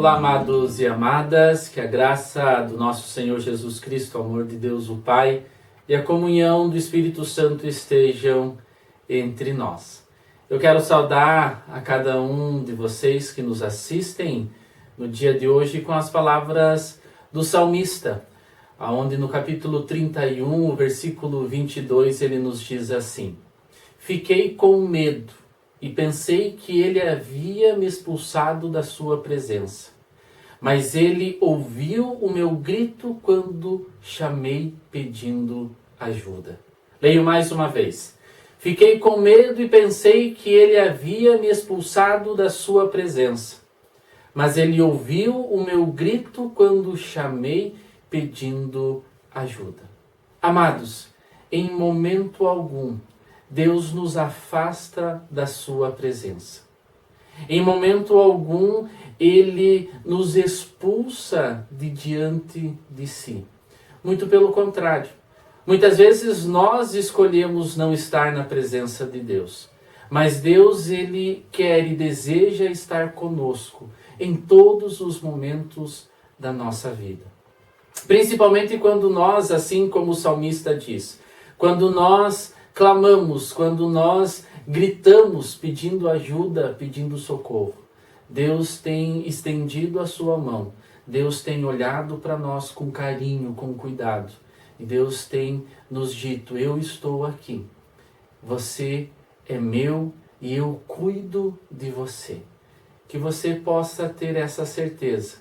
Olá, amados e amadas, que a graça do nosso Senhor Jesus Cristo, o amor de Deus o Pai e a comunhão do Espírito Santo estejam entre nós. Eu quero saudar a cada um de vocês que nos assistem no dia de hoje com as palavras do salmista, onde no capítulo 31, o versículo 22, ele nos diz assim: Fiquei com medo e pensei que ele havia me expulsado da sua presença. Mas ele ouviu o meu grito quando chamei pedindo ajuda. Leio mais uma vez. Fiquei com medo e pensei que ele havia me expulsado da sua presença. Mas ele ouviu o meu grito quando chamei pedindo ajuda. Amados, em momento algum, Deus nos afasta da sua presença. Em momento algum, Ele nos expulsa de diante de si. Muito pelo contrário. Muitas vezes nós escolhemos não estar na presença de Deus. Mas Deus, Ele quer e deseja estar conosco em todos os momentos da nossa vida. Principalmente quando nós, assim como o salmista diz, quando nós clamamos, quando nós gritamos pedindo ajuda, pedindo socorro. Deus tem estendido a sua mão. Deus tem olhado para nós com carinho, com cuidado. E Deus tem nos dito: eu estou aqui. Você é meu e eu cuido de você. Que você possa ter essa certeza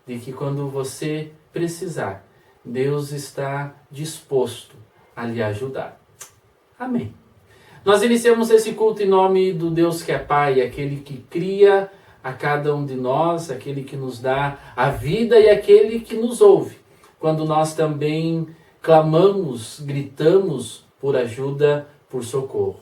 de que quando você precisar, Deus está disposto a lhe ajudar. Amém. Nós iniciamos esse culto em nome do Deus que é Pai, aquele que cria a cada um de nós, aquele que nos dá a vida e aquele que nos ouve, quando nós também clamamos, gritamos por ajuda, por socorro.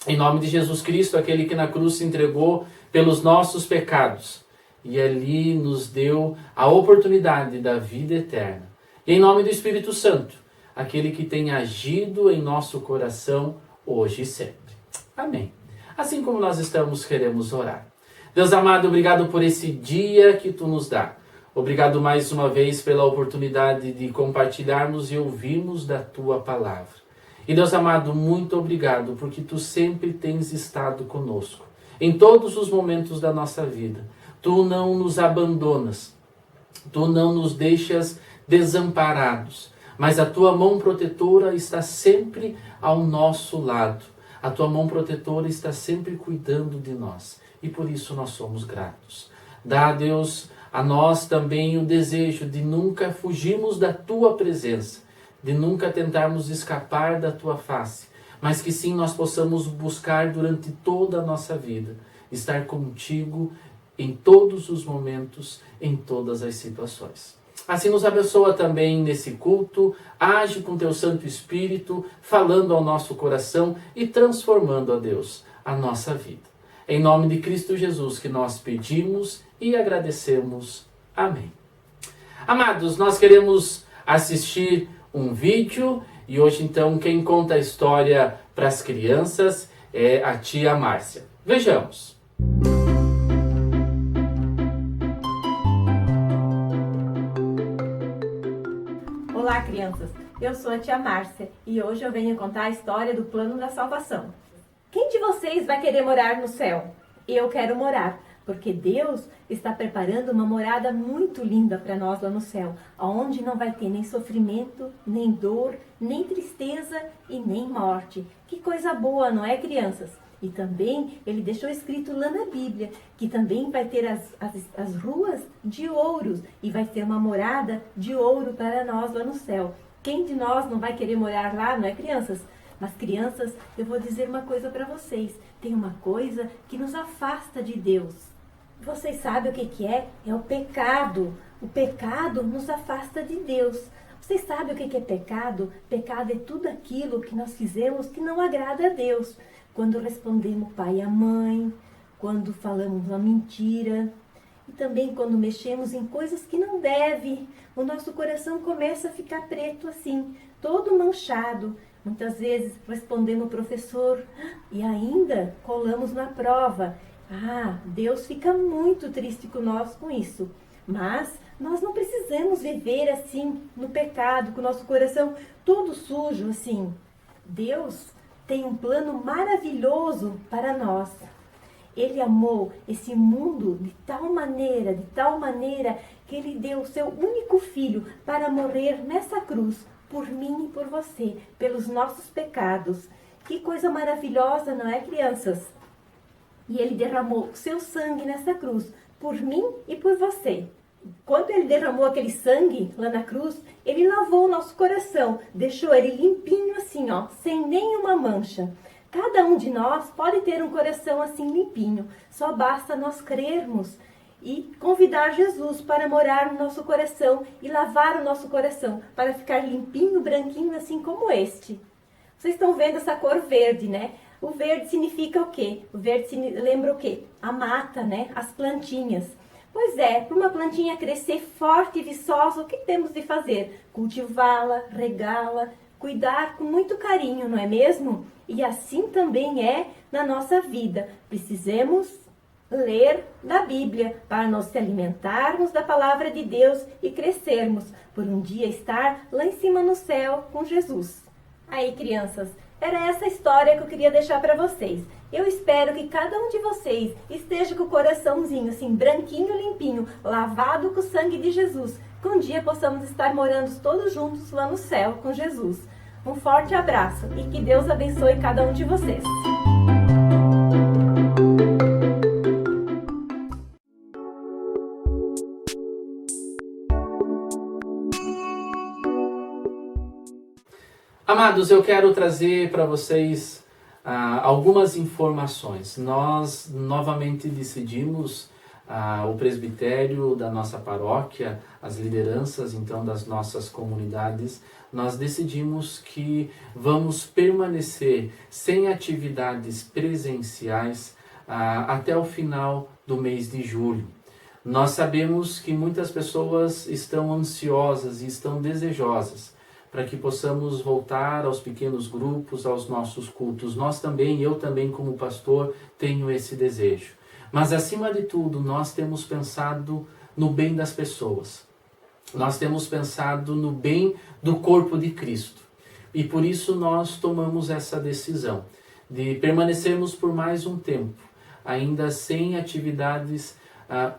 Em nome de Jesus Cristo, aquele que na cruz se entregou pelos nossos pecados e ali nos deu a oportunidade da vida eterna. E em nome do Espírito Santo, aquele que tem agido em nosso coração hoje e sempre. Amém. Assim como nós estamos, queremos orar. Deus amado, obrigado por esse dia que Tu nos dá. Obrigado mais uma vez pela oportunidade de compartilharmos e ouvirmos da Tua palavra. E Deus amado, muito obrigado porque Tu sempre tens estado conosco. Em todos os momentos da nossa vida. Tu não nos abandonas. Tu não nos deixas desamparados. Mas a Tua mão protetora está sempre ao nosso lado. A Tua mão protetora está sempre cuidando de nós. E por isso nós somos gratos. Dá, Deus, a nós também o desejo de nunca fugirmos da Tua presença. De nunca tentarmos escapar da Tua face. Mas que sim nós possamos buscar durante toda a nossa vida. Estar contigo em todos os momentos, em todas as situações. Assim nos abençoa também nesse culto, age com Teu Santo Espírito, falando ao nosso coração e transformando, ó Deus, a nossa vida. Em nome de Cristo Jesus que nós pedimos e agradecemos. Amém. Amados, nós queremos assistir um vídeo e hoje então quem conta a história para as crianças é a tia Márcia. Vejamos. Olá, crianças! Eu sou a tia Márcia e hoje eu venho contar a história do plano da salvação. Quem de vocês vai querer morar no céu? Eu quero morar, porque Deus está preparando uma morada muito linda para nós lá no céu, onde não vai ter nem sofrimento, nem dor, nem tristeza e nem morte. Que coisa boa, não é, crianças? E também ele deixou escrito lá na Bíblia que também vai ter as ruas de ouros e vai ter uma morada de ouro para nós lá no céu. Quem de nós não vai querer morar lá, não é, crianças? Mas, crianças, eu vou dizer uma coisa para vocês. Tem uma coisa que nos afasta de Deus. Vocês sabem o que é? É o pecado. O pecado nos afasta de Deus. Vocês sabem o que é pecado? Pecado é tudo aquilo que nós fizemos que não agrada a Deus. Quando respondemos pai e a mãe, quando falamos uma mentira e também quando mexemos em coisas que não deve, o nosso coração começa a ficar preto assim, todo manchado. Muitas vezes respondemos o professor e ainda colamos na prova. Deus fica muito triste conosco com isso. Mas nós não precisamos viver assim, no pecado, com o nosso coração todo sujo assim. Deus tem um plano maravilhoso para nós. Ele amou esse mundo de tal maneira, que Ele deu o seu único filho para morrer nessa cruz, por mim e por você, pelos nossos pecados. Que coisa maravilhosa, não é, crianças? E Ele derramou o seu sangue nessa cruz, por mim e por você. Quando Ele derramou aquele sangue lá na cruz, Ele lavou o nosso coração, deixou ele limpinho assim, ó, sem nenhuma mancha. Cada um de nós pode ter um coração assim limpinho, só basta nós crermos e convidar Jesus para morar no nosso coração e lavar o nosso coração, para ficar limpinho, branquinho, assim como este. Vocês estão vendo essa cor verde, né? O verde significa o quê? O verde lembra o quê? A mata, né? As plantinhas. Pois é, para uma plantinha crescer forte e viçosa, o que temos de fazer? Cultivá-la, regá-la, cuidar com muito carinho, não é mesmo? E assim também é na nossa vida. Precisamos ler da Bíblia para nos alimentarmos da palavra de Deus e crescermos, por um dia estar lá em cima no céu com Jesus. Aí, crianças, era essa história que eu queria deixar para vocês. Eu espero que cada um de vocês esteja com o coraçãozinho assim, branquinho, limpinho, lavado com o sangue de Jesus. Que um dia possamos estar morando todos juntos lá no céu com Jesus. Um forte abraço e que Deus abençoe cada um de vocês. Amados, eu quero trazer para vocês algumas informações. Nós novamente decidimos, o presbitério da nossa paróquia, as lideranças então das nossas comunidades, nós decidimos que vamos permanecer sem atividades presenciais até o final do mês de julho. Nós sabemos que muitas pessoas estão ansiosas e estão desejosas para que possamos voltar aos pequenos grupos, aos nossos cultos. Eu também como pastor tenho esse desejo. Mas acima de tudo, nós temos pensado no bem das pessoas. Nós temos pensado no bem do corpo de Cristo. E por isso nós tomamos essa decisão de permanecermos por mais um tempo, ainda sem atividades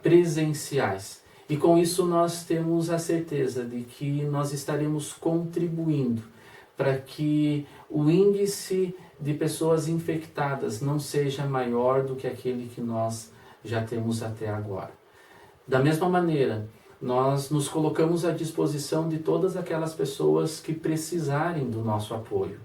presenciais. E com isso nós temos a certeza de que nós estaremos contribuindo para que o índice de pessoas infectadas não seja maior do que aquele que nós já temos até agora. Da mesma maneira, nós nos colocamos à disposição de todas aquelas pessoas que precisarem do nosso apoio.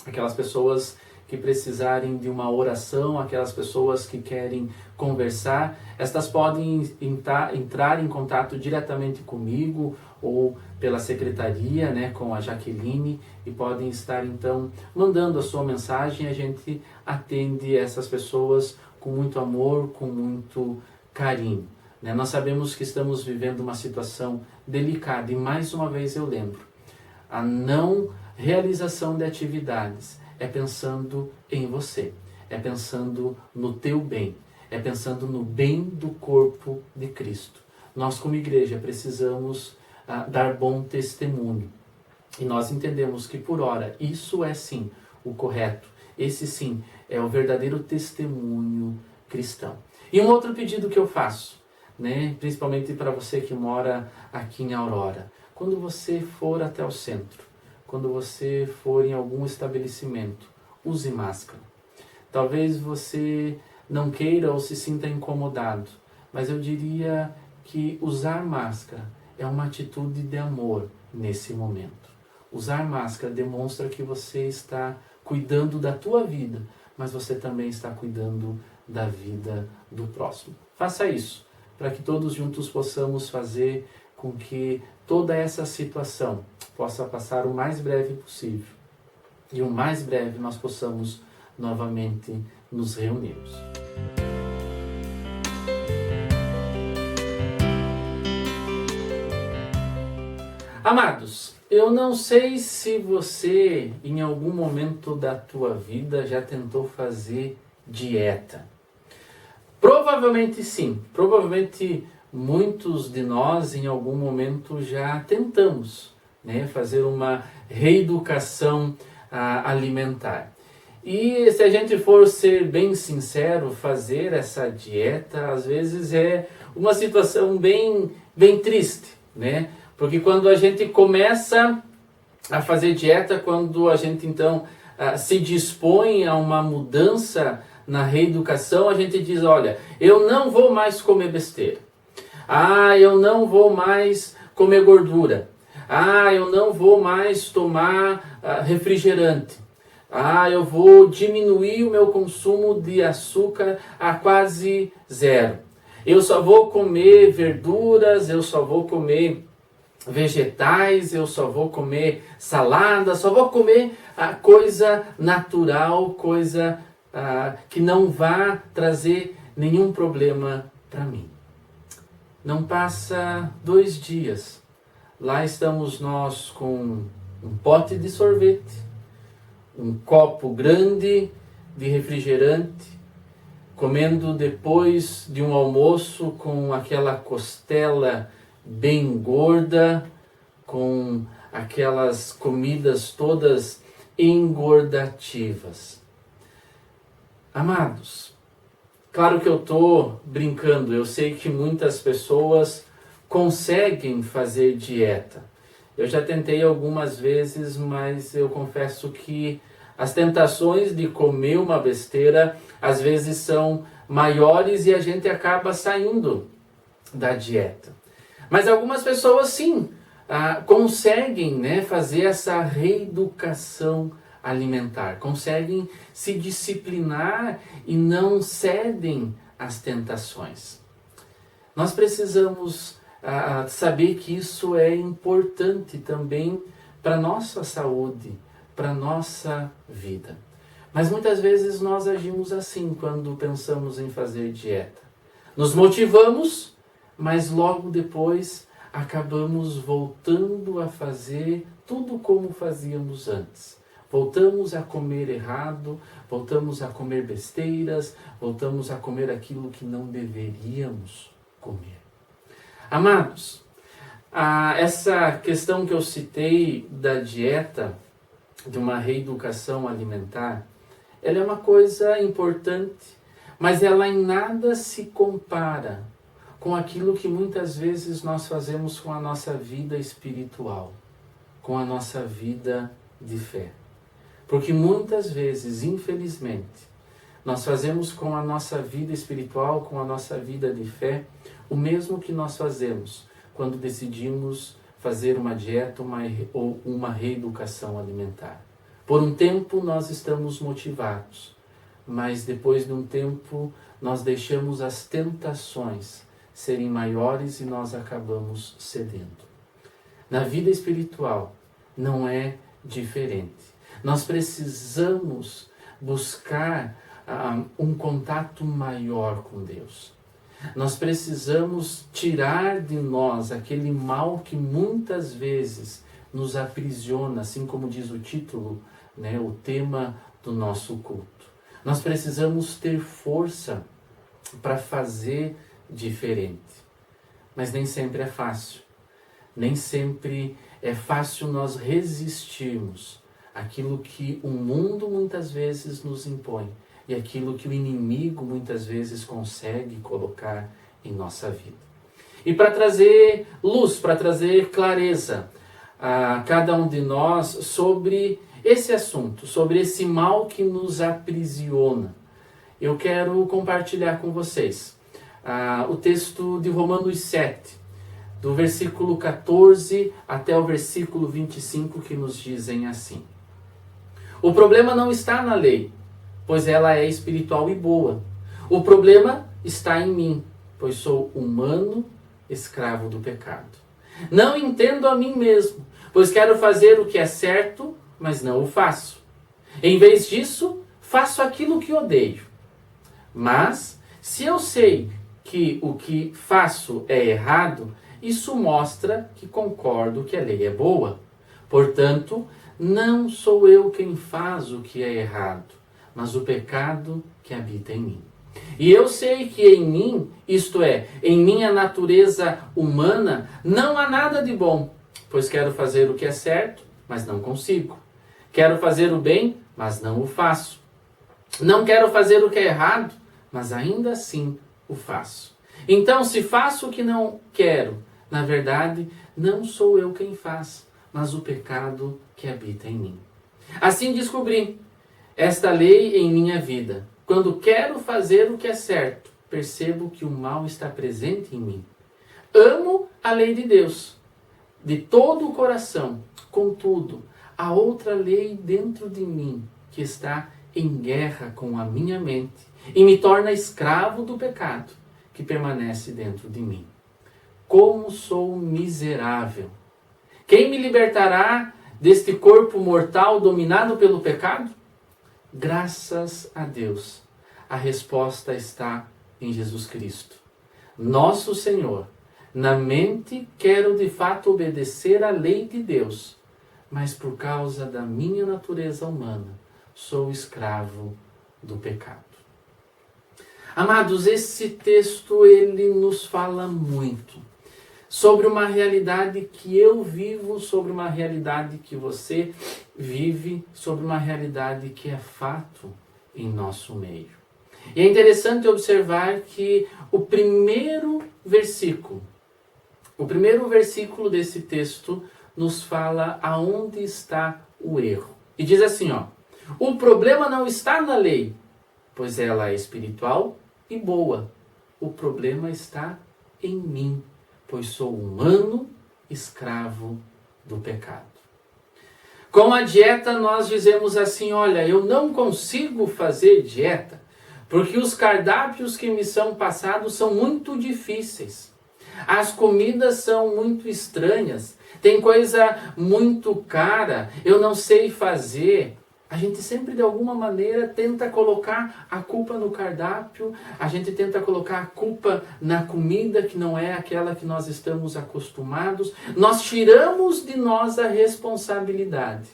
Aquelas pessoas que precisarem de uma oração, aquelas pessoas que querem conversar, estas podem entrar em contato diretamente comigo ou pela secretaria, com a Jaqueline, e podem estar então mandando a sua mensagem. A gente atende essas pessoas com muito amor, com muito carinho. Nós sabemos que estamos vivendo uma situação delicada e mais uma vez eu lembro, a não realização de atividades é pensando em você, é pensando no teu bem, é pensando no bem do corpo de Cristo. Nós como igreja precisamos dar bom testemunho e nós entendemos que por ora isso é sim o correto, esse sim é o verdadeiro testemunho cristão. E um outro pedido que eu faço, principalmente para você que mora aqui em Aurora, quando você for até o centro, quando você for em algum estabelecimento, use máscara. Talvez você não queira ou se sinta incomodado, mas eu diria que usar máscara é uma atitude de amor nesse momento. Usar máscara demonstra que você está cuidando da tua vida, mas você também está cuidando da vida do próximo. Faça isso, para que todos juntos possamos fazer com que toda essa situação possa passar o mais breve possível e o mais breve nós possamos novamente nos reunirmos. Amados, eu não sei se você em algum momento da tua vida já tentou fazer dieta. Provavelmente sim, provavelmente muitos de nós em algum momento já tentamos, né, fazer uma reeducação alimentar. E se a gente for ser bem sincero, fazer essa dieta às vezes é uma situação bem triste, né? Porque quando a gente começa a fazer dieta, quando a gente então se dispõe a uma mudança na reeducação, a gente diz, olha, eu não vou mais comer besteira. Eu não vou mais comer gordura. Eu não vou mais tomar refrigerante. Eu vou diminuir o meu consumo de açúcar a quase zero. Eu só vou comer verduras, eu só vou comer vegetais, eu só vou comer salada, só vou comer coisa natural, coisa que não vá trazer nenhum problema para mim. Não passa 2 dias, lá estamos nós com um pote de sorvete, um copo grande de refrigerante, comendo depois de um almoço com aquela costela bem gorda, com aquelas comidas todas engordativas. Amados, claro que eu estou brincando, eu sei que muitas pessoas conseguem fazer dieta. Eu já tentei algumas vezes, mas eu confesso que as tentações de comer uma besteira às vezes são maiores e a gente acaba saindo da dieta. Mas algumas pessoas sim, conseguem, né, fazer essa reeducação alimentar, conseguem se disciplinar e não cedem às tentações. Nós precisamos saber que isso é importante também para a nossa saúde, para a nossa vida. Mas muitas vezes nós agimos assim quando pensamos em fazer dieta. Nos motivamos, mas logo depois acabamos voltando a fazer tudo como fazíamos antes. Voltamos a comer errado, voltamos a comer besteiras, voltamos a comer aquilo que não deveríamos comer. Amados, essa questão que eu citei da dieta, de uma reeducação alimentar, ela é uma coisa importante, mas ela em nada se compara com aquilo que muitas vezes nós fazemos com a nossa vida espiritual, com a nossa vida de fé. Porque muitas vezes, infelizmente, nós fazemos com a nossa vida espiritual, com a nossa vida de fé, o mesmo que nós fazemos quando decidimos fazer uma dieta ou uma reeducação alimentar. Por um tempo nós estamos motivados, mas depois de um tempo nós deixamos as tentações serem maiores e nós acabamos cedendo. Na vida espiritual não é diferente. Nós precisamos buscar um contato maior com Deus. Nós precisamos tirar de nós aquele mal que muitas vezes nos aprisiona, assim como diz o título, né, o tema do nosso culto. Nós precisamos ter força para fazer diferente. Mas nem sempre é fácil. Nem sempre é fácil nós resistirmos àquilo que o mundo muitas vezes nos impõe e aquilo que o inimigo muitas vezes consegue colocar em nossa vida. E para trazer luz, para trazer clareza a cada um de nós sobre esse assunto, sobre esse mal que nos aprisiona, eu quero compartilhar com vocês o texto de Romanos 7, do versículo 14 até o versículo 25, que nos dizem assim: o problema não está na lei, pois ela é espiritual e boa. O problema está em mim, pois sou humano, escravo do pecado. Não entendo a mim mesmo, pois quero fazer o que é certo, mas não o faço. Em vez disso, faço aquilo que odeio. Mas, se eu sei que o que faço é errado, isso mostra que concordo que a lei é boa. Portanto, não sou eu quem faz o que é errado, mas o pecado que habita em mim. E eu sei que em mim, isto é, em minha natureza humana, não há nada de bom, pois quero fazer o que é certo, mas não consigo. Quero fazer o bem, mas não o faço. Não quero fazer o que é errado, mas ainda assim o faço. Então, se faço o que não quero, na verdade, não sou eu quem faz, mas o pecado que habita em mim. Assim descobri esta lei em minha vida. Quando quero fazer o que é certo, percebo que o mal está presente em mim. Amo a lei de Deus de todo o coração. Contudo, há outra lei dentro de mim que está em guerra com a minha mente e me torna escravo do pecado que permanece dentro de mim. Como sou miserável! Quem me libertará deste corpo mortal dominado pelo pecado? Graças a Deus, a resposta está em Jesus Cristo, nosso Senhor. Na mente quero de fato obedecer à lei de Deus, mas por causa da minha natureza humana, sou escravo do pecado. Amados, esse texto ele nos fala muito sobre uma realidade que eu vivo, sobre uma realidade que você vive, sobre uma realidade que é fato em nosso meio. E é interessante observar que o primeiro versículo desse texto nos fala aonde está o erro. E diz assim, o problema não está na lei, pois ela é espiritual e boa. O problema está em mim, pois sou humano, escravo do pecado. Com a dieta nós dizemos assim, olha, eu não consigo fazer dieta, porque os cardápios que me são passados são muito difíceis. As comidas são muito estranhas, tem coisa muito cara, eu não sei fazer. A gente sempre de alguma maneira tenta colocar a culpa no cardápio, a gente tenta colocar a culpa na comida que não é aquela que nós estamos acostumados. Nós tiramos de nós a responsabilidade.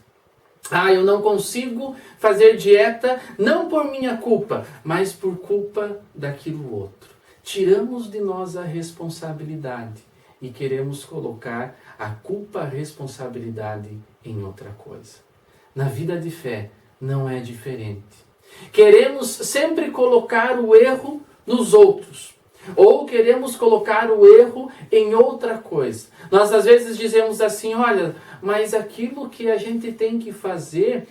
Eu não consigo fazer dieta não por minha culpa, mas por culpa daquilo outro. Tiramos de nós a responsabilidade e queremos colocar a culpa, a responsabilidade em outra coisa. Na vida de fé não é diferente. Queremos sempre colocar o erro nos outros. Ou queremos colocar o erro em outra coisa. Nós às vezes dizemos assim, olha, mas aquilo que a gente tem que fazer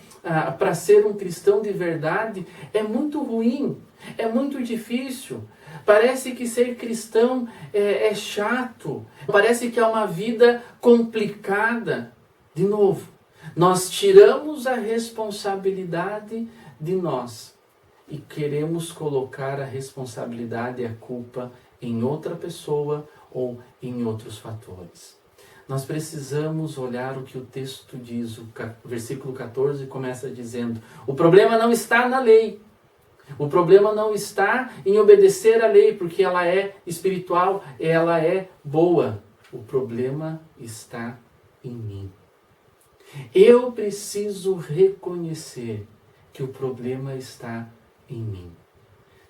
para ser um cristão de verdade é muito ruim, é muito difícil. Parece que ser cristão é chato, parece que é uma vida complicada. De novo, nós tiramos a responsabilidade de nós e queremos colocar a responsabilidade e a culpa em outra pessoa ou em outros fatores. Nós precisamos olhar o que o texto diz, o versículo 14 começa dizendo, o problema não está na lei, o problema não está em obedecer à lei, porque ela é espiritual, ela é boa. O problema está em mim. Eu preciso reconhecer que o problema está em mim.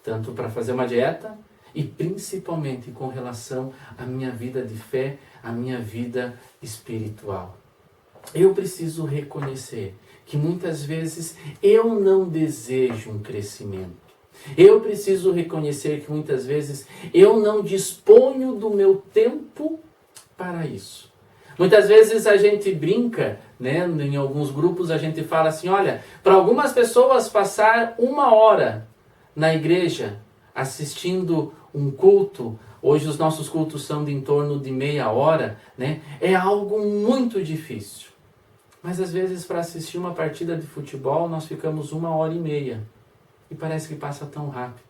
Tanto para fazer uma dieta e principalmente com relação à minha vida de fé, à minha vida espiritual. Eu preciso reconhecer que muitas vezes eu não desejo um crescimento. Eu preciso reconhecer que muitas vezes eu não disponho do meu tempo para isso. Muitas vezes a gente brinca, né? Em alguns grupos a gente fala assim, olha, para algumas pessoas passar 1 hora na igreja assistindo um culto, hoje os nossos cultos são de em torno de meia hora, né? É algo muito difícil. Mas às vezes para assistir uma partida de futebol nós ficamos 1h30 e parece que passa tão rápido.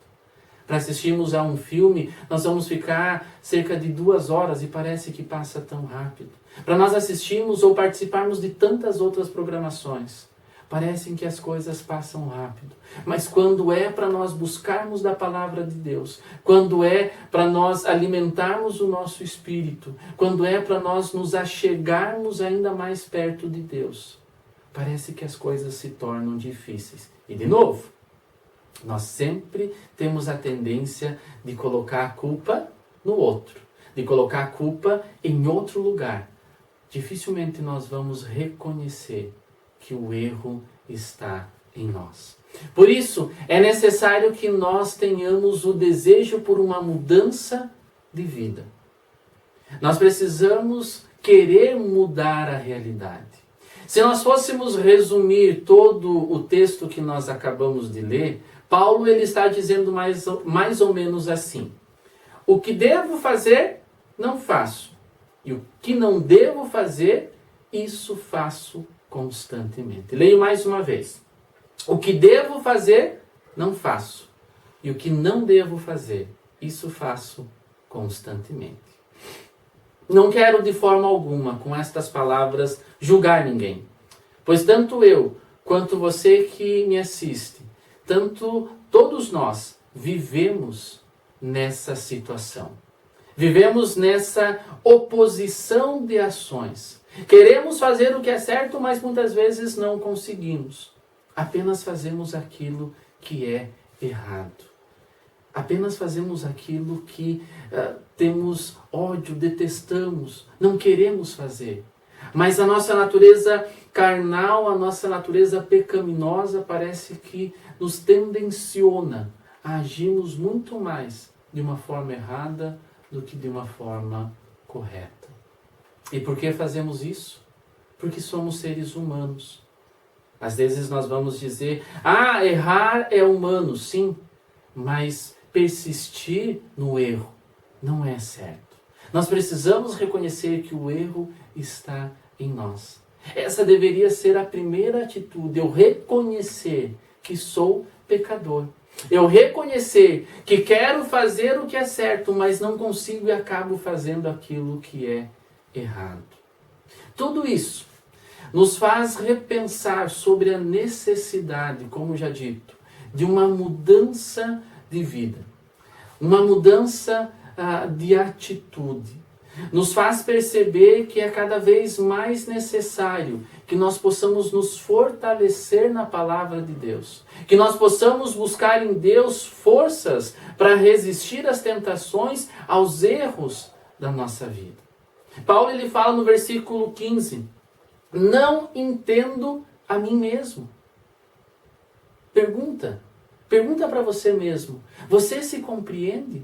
Para assistirmos a um filme, nós vamos ficar cerca de 2 horas e parece que passa tão rápido. Para nós assistirmos ou participarmos de tantas outras programações, parecem que as coisas passam rápido. Mas quando é para nós buscarmos da palavra de Deus, quando é para nós alimentarmos o nosso espírito, quando é para nós nos achegarmos ainda mais perto de Deus, parece que as coisas se tornam difíceis. E de novo, Nós sempre temos a tendência de colocar a culpa no outro, de colocar a culpa em outro lugar. Dificilmente nós vamos reconhecer que o erro está em nós. Por isso, é necessário que nós tenhamos o desejo por uma mudança de vida. Nós precisamos querer mudar a realidade. Se nós fôssemos resumir todo o texto que nós acabamos de ler, Paulo ele está dizendo mais ou menos assim: o que devo fazer, não faço. E o que não devo fazer, isso faço constantemente. Leio mais uma vez. O que devo fazer, não faço. E o que não devo fazer, isso faço constantemente. Não quero de forma alguma, com estas palavras, julgar ninguém. Pois tanto eu, quanto você que me assiste, tanto todos nós vivemos nessa situação. Vivemos nessa oposição de ações. Queremos fazer o que é certo, mas muitas vezes não conseguimos. Apenas fazemos aquilo que é errado. Apenas fazemos aquilo que temos ódio, detestamos, não queremos fazer. Mas a nossa natureza carnal, a nossa natureza pecaminosa parece que nos tendenciona a agirmos muito mais de uma forma errada do que de uma forma correta. E por que fazemos isso? Porque somos seres humanos. Às vezes nós vamos dizer, errar é humano, sim, mas persistir no erro não é certo. Nós precisamos reconhecer que o erro está em nós. Essa deveria ser a primeira atitude, eu reconhecer que sou pecador. Eu reconhecer que quero fazer o que é certo, mas não consigo e acabo fazendo aquilo que é errado. Tudo isso nos faz repensar sobre a necessidade, como já dito, de uma mudança de vida. Uma mudança de atitude. Nos faz perceber que é cada vez mais necessário que nós possamos nos fortalecer na palavra de Deus. Que nós possamos buscar em Deus forças para resistir às tentações, aos erros da nossa vida. Paulo ele fala no versículo 15, não entendo a mim mesmo. Pergunta para você mesmo, você se compreende?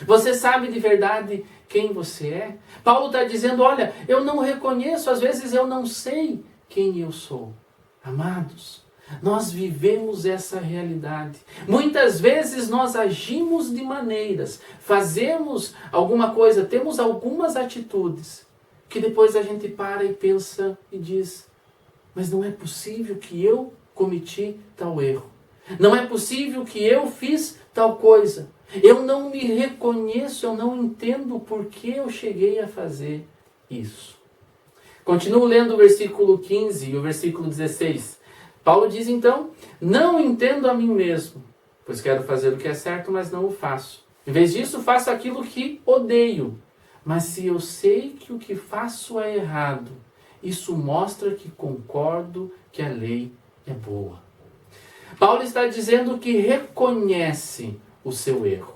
Você sabe de verdade quem você é? Paulo está dizendo, olha, eu não reconheço, às vezes eu não sei quem eu sou. Amados, nós vivemos essa realidade. Muitas vezes nós agimos de maneiras, fazemos alguma coisa, temos algumas atitudes, que depois a gente para e pensa e diz, mas não é possível que eu cometi tal erro. Não é possível que eu fiz tal coisa. Eu não me reconheço, eu não entendo por que eu cheguei a fazer isso. Continuo lendo o versículo 15 e o versículo 16. Paulo diz então, não entendo a mim mesmo, pois quero fazer o que é certo, mas não o faço. Em vez disso, faço aquilo que odeio. Mas se eu sei que o que faço é errado, isso mostra que concordo que a lei é boa. Paulo está dizendo que reconhece o seu erro.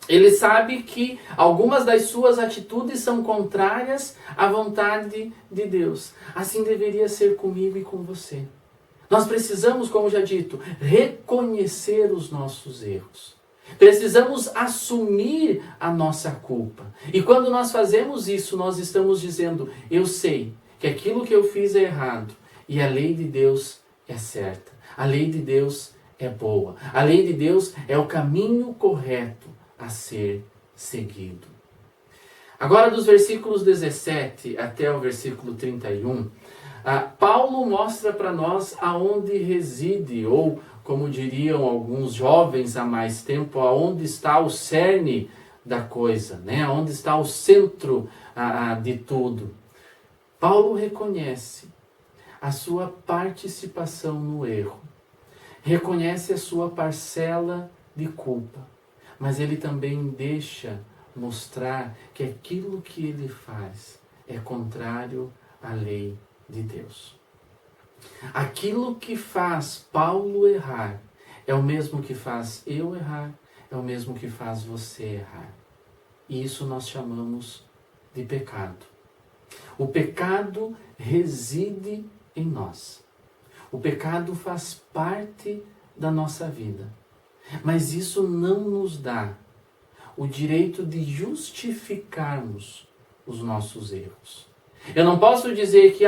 Ele sabe que algumas das suas atitudes são contrárias à vontade de Deus. Assim deveria ser comigo e com você. Nós precisamos, como já dito, reconhecer os nossos erros. Precisamos assumir a nossa culpa. E quando nós fazemos isso, nós estamos dizendo, eu sei que aquilo que eu fiz é errado e a lei de Deus é certa. A lei de Deus é boa. A lei de Deus é o caminho correto a ser seguido. Agora, dos versículos 17 até o versículo 31, Paulo mostra para nós aonde reside, ou como diriam alguns jovens há mais tempo, aonde está o cerne da coisa, né? Aonde está o centro de tudo. Paulo reconhece a sua participação no erro, reconhece a sua parcela de culpa, mas ele também deixa mostrar que aquilo que ele faz é contrário à lei de Deus. Aquilo que faz Paulo errar é o mesmo que faz eu errar, é o mesmo que faz você errar. E isso nós chamamos de pecado. O pecado reside em nós. O pecado faz parte da nossa vida. Mas isso não nos dá o direito de justificarmos os nossos erros. Eu não posso dizer que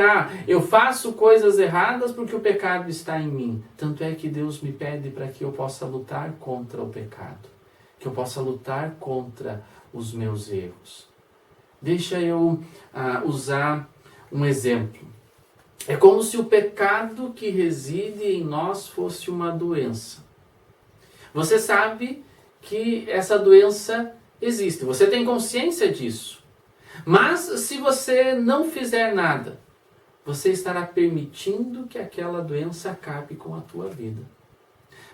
eu faço coisas erradas porque o pecado está em mim. Tanto é que Deus me pede para que eu possa lutar contra o pecado, que eu possa lutar contra os meus erros. Deixa eu usar um exemplo. É como se o pecado que reside em nós fosse uma doença. Você sabe que essa doença existe, você tem consciência disso. Mas se você não fizer nada, você estará permitindo que aquela doença acabe com a tua vida.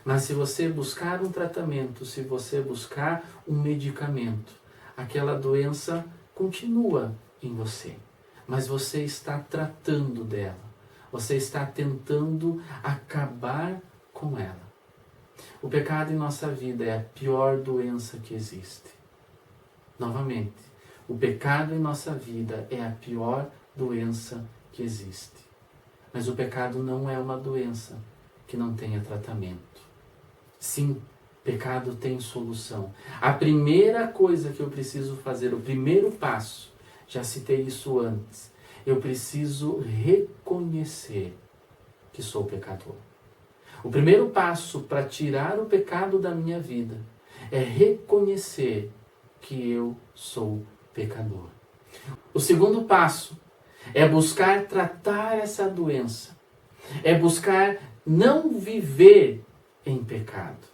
Mas se você buscar um tratamento, se você buscar um medicamento, aquela doença continua em você. Mas você está tratando dela. Você está tentando acabar com ela. O pecado em nossa vida é a pior doença que existe. Novamente, o pecado em nossa vida é a pior doença que existe. Mas o pecado não é uma doença que não tenha tratamento. Sim, pecado tem solução. A primeira coisa que eu preciso fazer, o primeiro passo, já citei isso antes, eu preciso reconhecer que sou pecador. O primeiro passo para tirar o pecado da minha vida é reconhecer que eu sou pecador. O segundo passo é buscar tratar essa doença. É buscar não viver em pecado.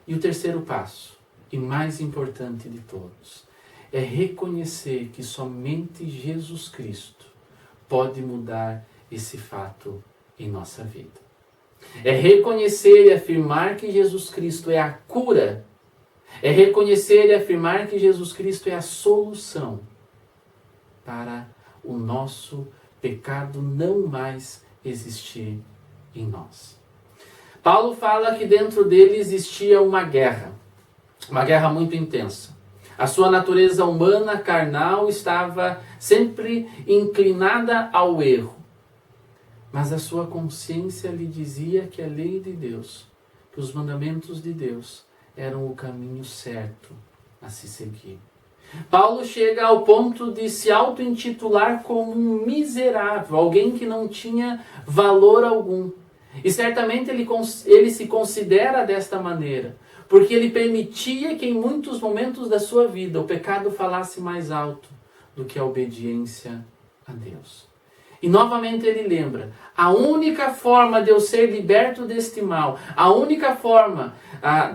E o terceiro passo, e mais importante de todos, é reconhecer que somente Jesus Cristo pode mudar esse fato em nossa vida. É reconhecer e afirmar que Jesus Cristo é a cura. É reconhecer e afirmar que Jesus Cristo é a solução para o nosso pecado não mais existir em nós. Paulo fala que dentro dele existia uma guerra muito intensa. A sua natureza humana, carnal, estava sempre inclinada ao erro. Mas a sua consciência lhe dizia que a lei de Deus, que os mandamentos de Deus eram o caminho certo a se seguir. Paulo chega ao ponto de se auto-intitular como um miserável, alguém que não tinha valor algum. E certamente ele se considera desta maneira, porque ele permitia que em muitos momentos da sua vida o pecado falasse mais alto do que a obediência a Deus. E novamente ele lembra, a única forma de eu ser liberto deste mal, a única forma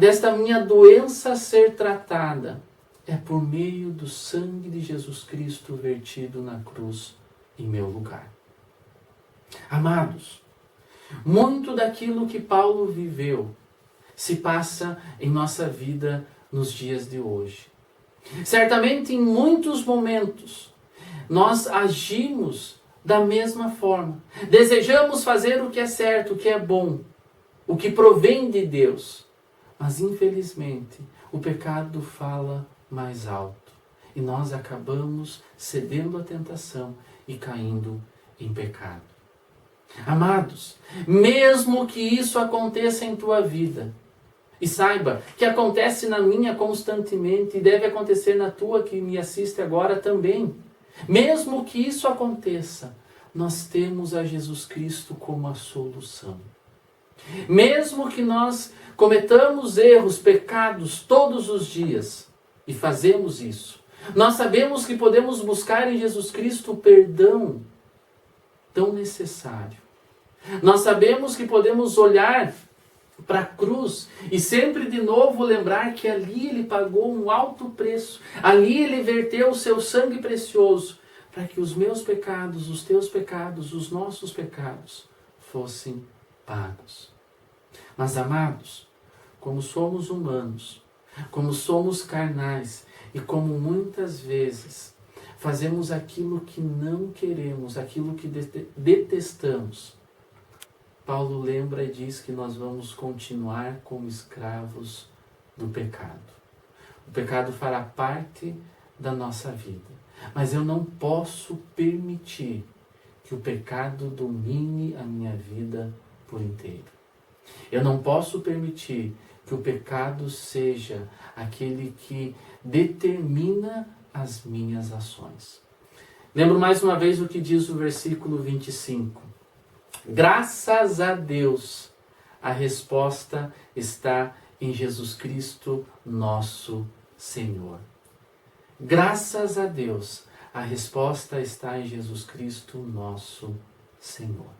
desta minha doença ser tratada, é por meio do sangue de Jesus Cristo vertido na cruz em meu lugar. Amados, muito daquilo que Paulo viveu se passa em nossa vida nos dias de hoje. Certamente em muitos momentos nós agimos da mesma forma. Desejamos fazer o que é certo, o que é bom, o que provém de Deus. Mas infelizmente o pecado fala mais alto. E nós acabamos cedendo à tentação e caindo em pecado. Amados, mesmo que isso aconteça em tua vida, e saiba que acontece na minha constantemente e deve acontecer na tua que me assiste agora também. Mesmo que isso aconteça, nós temos a Jesus Cristo como a solução. Mesmo que nós cometamos erros, pecados todos os dias, e fazemos isso, nós sabemos que podemos buscar em Jesus Cristo o perdão tão necessário. Nós sabemos que podemos olhar para a cruz e sempre de novo lembrar que ali ele pagou um alto preço. Ali ele verteu o seu sangue precioso para que os meus pecados, os teus pecados, os nossos pecados fossem pagos. Mas amados, como somos humanos, como somos carnais e como muitas vezes fazemos aquilo que não queremos, aquilo que detestamos, Paulo lembra e diz que nós vamos continuar como escravos do pecado. O pecado fará parte da nossa vida, mas eu não posso permitir que o pecado domine a minha vida por inteiro. Eu não posso permitir que o pecado seja aquele que determina as minhas ações. Lembro mais uma vez o que diz o versículo 25. Graças a Deus, a resposta está em Jesus Cristo, nosso Senhor. Graças a Deus, a resposta está em Jesus Cristo, nosso Senhor.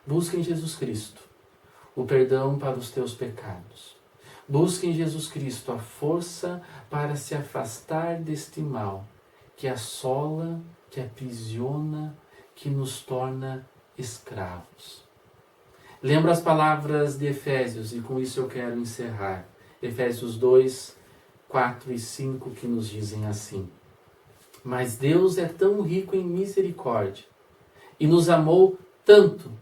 Busque em Jesus Cristo o perdão para os teus pecados. Busque em Jesus Cristo a força para se afastar deste mal que assola, que aprisiona, que nos torna escravos. Lembra as palavras de Efésios, e com isso eu quero encerrar. Efésios 2, 4 e 5, que nos dizem assim: Mas Deus é tão rico em misericórdia, e nos amou tanto,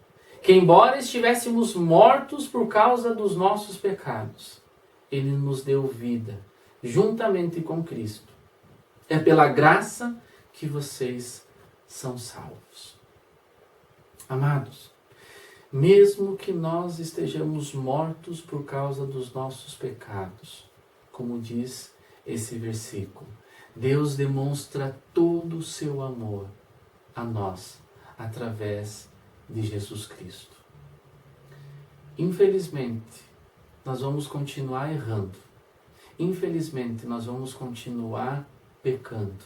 que embora estivéssemos mortos por causa dos nossos pecados, Ele nos deu vida, juntamente com Cristo. É pela graça que vocês são salvos. Amados, mesmo que nós estejamos mortos por causa dos nossos pecados, como diz esse versículo, Deus demonstra todo o seu amor a nós, através de Jesus Cristo. Infelizmente, nós vamos continuar errando. Infelizmente, nós vamos continuar pecando.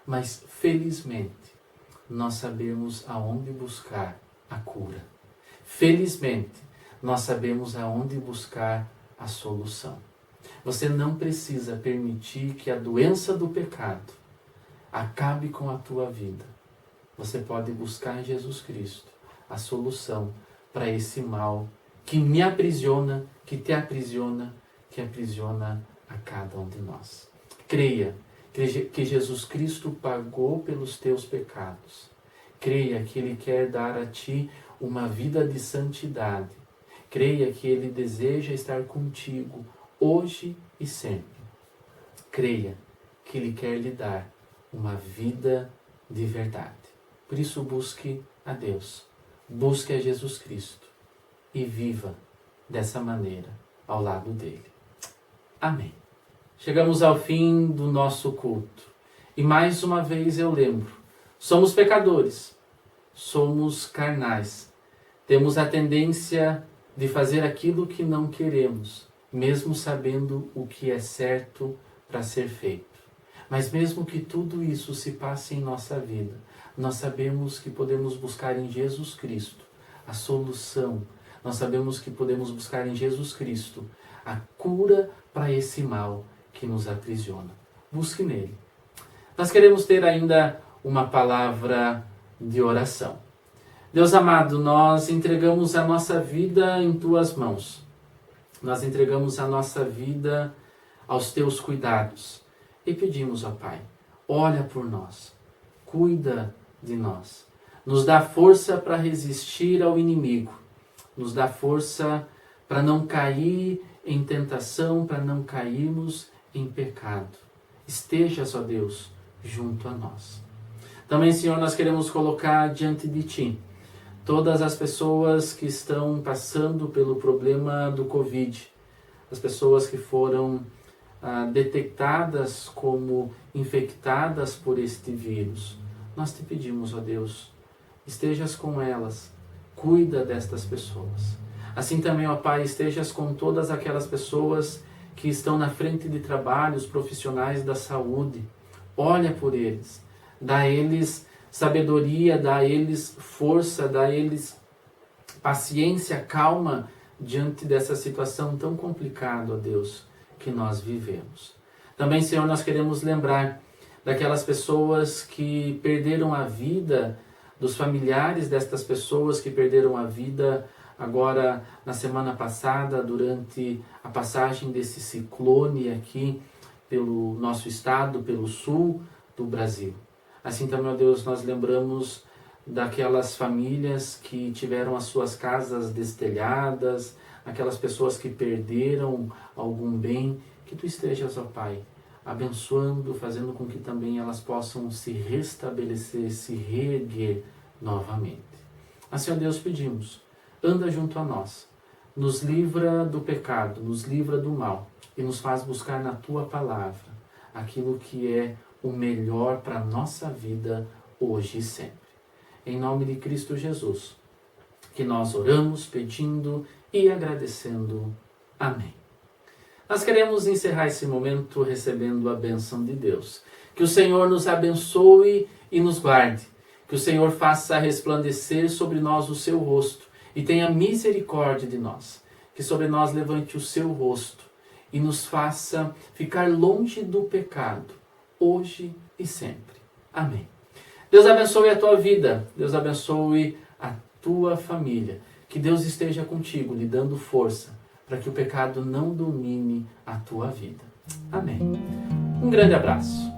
Mas, felizmente, nós sabemos aonde buscar a cura. Felizmente, nós sabemos aonde buscar a solução. Você não precisa permitir que a doença do pecado acabe com a tua vida. Você pode buscar em Jesus Cristo a solução para esse mal que me aprisiona, que te aprisiona, que aprisiona a cada um de nós. Creia que Jesus Cristo pagou pelos teus pecados. Creia que Ele quer dar a ti uma vida de santidade. Creia que Ele deseja estar contigo hoje e sempre. Creia que Ele quer lhe dar uma vida de verdade. Por isso busque a Deus, busque a Jesus Cristo e viva dessa maneira ao lado dele. Amém. Chegamos ao fim do nosso culto. E mais uma vez eu lembro, somos pecadores, somos carnais, temos a tendência de fazer aquilo que não queremos, mesmo sabendo o que é certo para ser feito. Mas mesmo que tudo isso se passe em nossa vida, nós sabemos que podemos buscar em Jesus Cristo a solução. Nós sabemos que podemos buscar em Jesus Cristo a cura para esse mal que nos aprisiona. Busque nele. Nós queremos ter ainda uma palavra de oração. Deus amado, nós entregamos a nossa vida em tuas mãos. Nós entregamos a nossa vida aos teus cuidados. E pedimos, ó Pai, olha por nós, cuida de nós. Nos dá força para resistir ao inimigo. Nos dá força para não cair em tentação, para não cairmos em pecado. Estejas, ó Deus, junto a nós. Também, Senhor, nós queremos colocar diante de Ti todas as pessoas que estão passando pelo problema do Covid, as pessoas que foram detectadas como infectadas por este vírus. Nós te pedimos, ó Deus, estejas com elas, cuida destas pessoas. Assim também, ó Pai, estejas com todas aquelas pessoas que estão na frente de trabalho, os profissionais da saúde. Olha por eles, dá a eles sabedoria, dá a eles força, dá a eles paciência, calma diante dessa situação tão complicada, ó Deus, que nós vivemos. Também, Senhor, nós queremos lembrar daquelas pessoas que perderam a vida, dos familiares destas pessoas que perderam a vida agora na semana passada, durante a passagem desse ciclone aqui pelo nosso estado, pelo sul do Brasil. Assim também, ó Deus, nós lembramos daquelas famílias que tiveram as suas casas destelhadas, aquelas pessoas que perderam algum bem, que Tu estejas, ó Pai, abençoando, fazendo com que também elas possam se restabelecer, se reerguer novamente. Assim, ó Deus, pedimos, anda junto a nós, nos livra do pecado, nos livra do mal e nos faz buscar na Tua palavra aquilo que é o melhor para a nossa vida hoje e sempre. Em nome de Cristo Jesus, que nós oramos pedindo e agradecendo. Amém. Nós queremos encerrar esse momento recebendo a bênção de Deus. Que o Senhor nos abençoe e nos guarde. Que o Senhor faça resplandecer sobre nós o seu rosto e tenha misericórdia de nós. Que sobre nós levante o seu rosto e nos faça ficar longe do pecado, hoje e sempre. Amém. Deus abençoe a tua vida. Deus abençoe a tua família. Que Deus esteja contigo, lhe dando força para que o pecado não domine a tua vida. Amém. Um grande abraço.